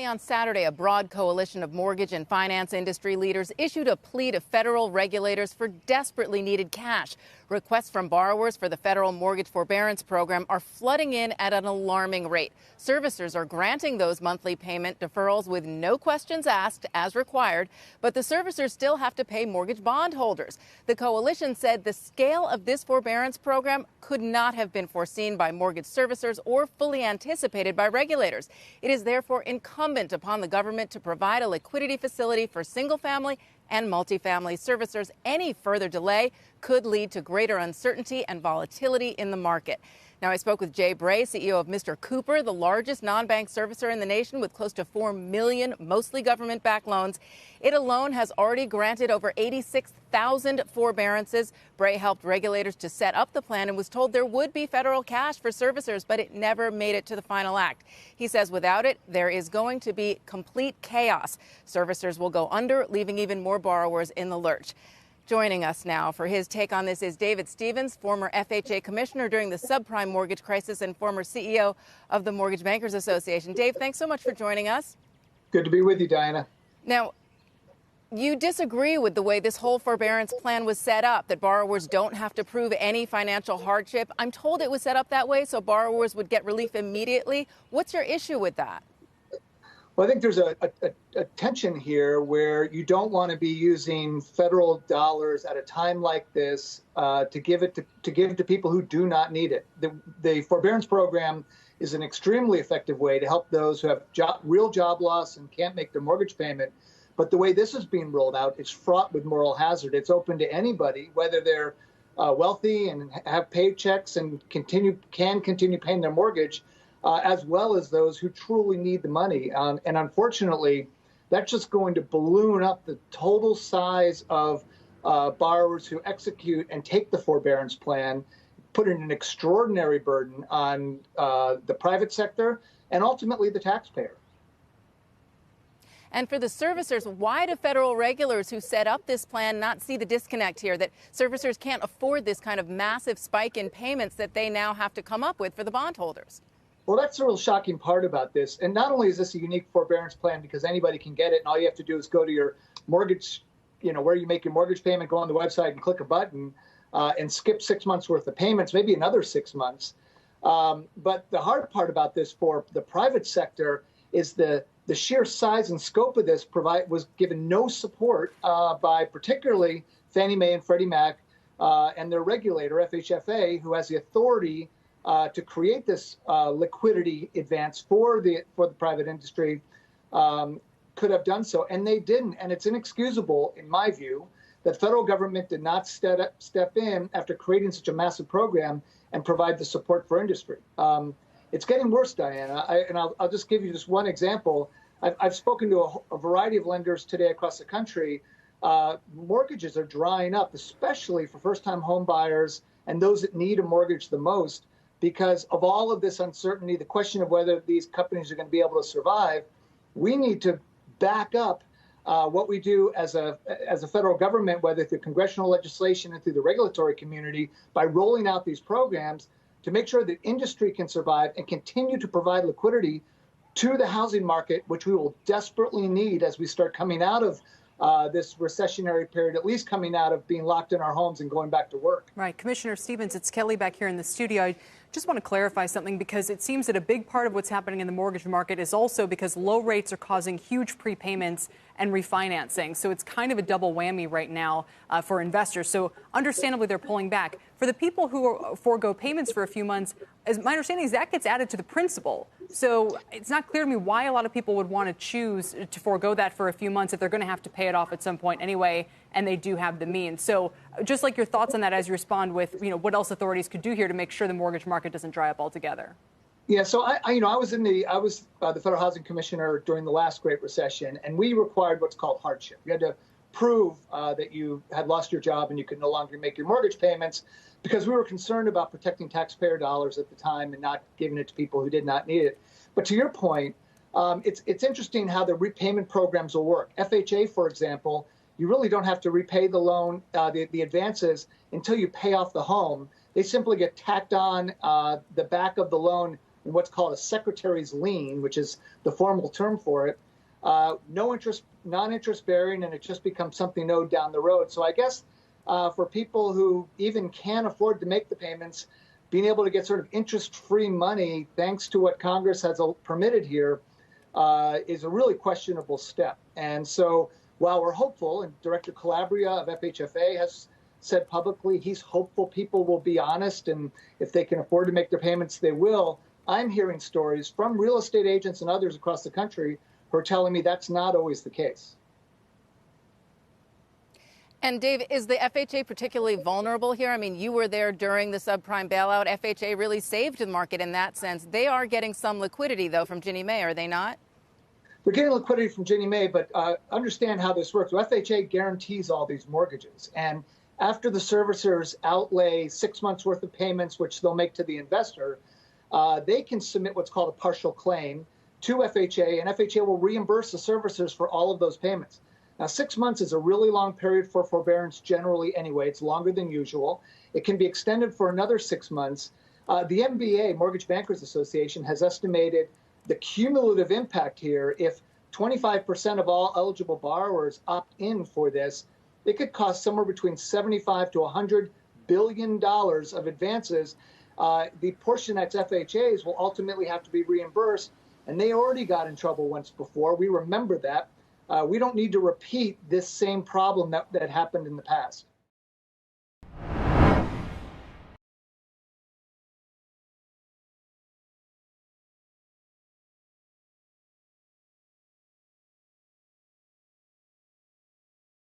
on Saturday, a broad coalition of mortgage and finance industry leaders issued a plea to federal regulators for desperately needed cash. Requests from borrowers for the federal mortgage forbearance program are flooding in at an alarming rate. Servicers are granting those monthly payment deferrals with no questions asked as required, but the servicers still have to pay mortgage bondholders. The coalition said the scale of this forbearance program could not have been foreseen by mortgage servicers or fully anticipated by regulators. It is therefore incumbent upon the government to provide a liquidity facility for single-family and multifamily servicers. Any further delay could lead to greater uncertainty and volatility in the market. Now, I spoke with Jay Bray, CEO of Mr. Cooper, the largest non-bank servicer in the nation with close to 4 million, mostly government-backed loans. It alone has already granted over 86,000 forbearances. Bray helped regulators to set up the plan and was told there would be federal cash for servicers, but it never made it to the final act. He says without it, there is going to be complete chaos. Servicers will go under, leaving even more borrowers in the lurch. Joining us now for his take on this is David Stevens, former FHA commissioner during the subprime mortgage crisis and former CEO of the Mortgage Bankers Association. Dave, thanks so much for joining us. Good to be with you, Diana. Now, you disagree with the way this whole forbearance plan was set up, that borrowers don't have to prove any financial hardship. I'm told it was set up that way so borrowers would get relief immediately. What's your issue with that? Well, I think there's a tension here where you don't want to be using federal dollars at a time like this to give to people who do not need it. The forbearance program is an extremely effective way to help those who have real job loss and can't make their mortgage payment. But the way this is being rolled out, it's fraught with moral hazard. It's open to anybody, whether they're wealthy and have paychecks and can continue paying their mortgage, as well as those who truly need the money. And unfortunately, that's just going to balloon up the total size of borrowers who execute and take the forbearance plan, putting an extraordinary burden on the private sector and ultimately the taxpayer. And for the servicers, why do federal regulators who set up this plan not see the disconnect here, that servicers can't afford this kind of massive spike in payments that they now have to come up with for the bondholders? Well, that's the real shocking part about this. And not only is this a unique forbearance plan because anybody can get it, and all you have to do is go to your mortgage, where you make your mortgage payment, go on the website and click a button and skip 6 months worth of payments, maybe another 6 months. But the hard part about this for the private sector is the sheer size and scope of this was given no support by particularly Fannie Mae and Freddie Mac and their regulator, FHFA, who has the authority to create this liquidity advance for the private industry, could have done so, and they didn't. And it's inexcusable, in my view, that federal government did not step in after creating such a massive program and provide the support for industry. It's getting worse, Diana, and I'll just give you just one example. I've spoken to a variety of lenders today across the country. Mortgages are drying up, especially for first-time home buyers and those that need a mortgage the most, because of all of this uncertainty, the question of whether these companies are going to be able to survive. We need to back up what we do as a federal government, whether through congressional legislation and through the regulatory community, by rolling out these programs to make sure that industry can survive and continue to provide liquidity to the housing market, which we will desperately need as we start coming out of this recessionary period, at least coming out of being locked in our homes and going back to work. Right. Commissioner Stevens, it's Kelly back here in the studio. I just want to clarify something, because it seems that a big part of what's happening in the mortgage market is also because low rates are causing huge prepayments and refinancing. So it's kind of a double whammy right now for investors. So understandably, they're pulling back. For the people who forego payments for a few months, as my understanding is that gets added to the principal. So it's not clear to me why a lot of people would want to choose to forego that for a few months if they're going to have to pay it off at some point anyway, and they do have the means. So just like your thoughts on that as you respond with, what else authorities could do here to make sure the mortgage market doesn't dry up altogether. Yeah, so I was the Federal Housing Commissioner during the last Great Recession, and we required what's called hardship. You had to prove that you had lost your job and you could no longer make your mortgage payments, because we were concerned about protecting taxpayer dollars at the time and not giving it to people who did not need it. But to your point, it's interesting how the repayment programs will work. FHA, for example, you really don't have to repay the loan, the advances, until you pay off the home. They simply get tacked on the back of the loan in what's called a secretary's lien, which is the formal term for it, no interest, non-interest bearing, and it just becomes something owed down the road. So I guess for people who even can afford to make the payments, being able to get sort of interest-free money, thanks to what Congress has permitted here, is a really questionable step. And so while we're hopeful, and Director Calabria of FHFA has said publicly he's hopeful people will be honest, and if they can afford to make their payments, they will, I'm hearing stories from real estate agents and others across the country who are telling me that's not always the case. And Dave, is the FHA particularly vulnerable here? I mean, you were there during the subprime bailout. FHA really saved the market in that sense. They are getting some liquidity, though, from Ginnie Mae, are they not? They're getting liquidity from Ginnie Mae, but understand how this works. FHA guarantees all these mortgages. And after the servicers outlay 6 months' worth of payments, which they'll make to the investor, they can submit what's called a partial claim to FHA, and FHA will reimburse the servicers for all of those payments. Now, 6 months is a really long period for forbearance generally anyway. It's longer than usual. It can be extended for another 6 months. The MBA, Mortgage Bankers Association, has estimated the cumulative impact here. If 25% of all eligible borrowers opt in for this, it could cost somewhere between $75 to $100 billion of advances. The portion that's FHA's will ultimately have to be reimbursed, and they already got in trouble once before. We remember that. We don't need to repeat this same problem that happened in the past.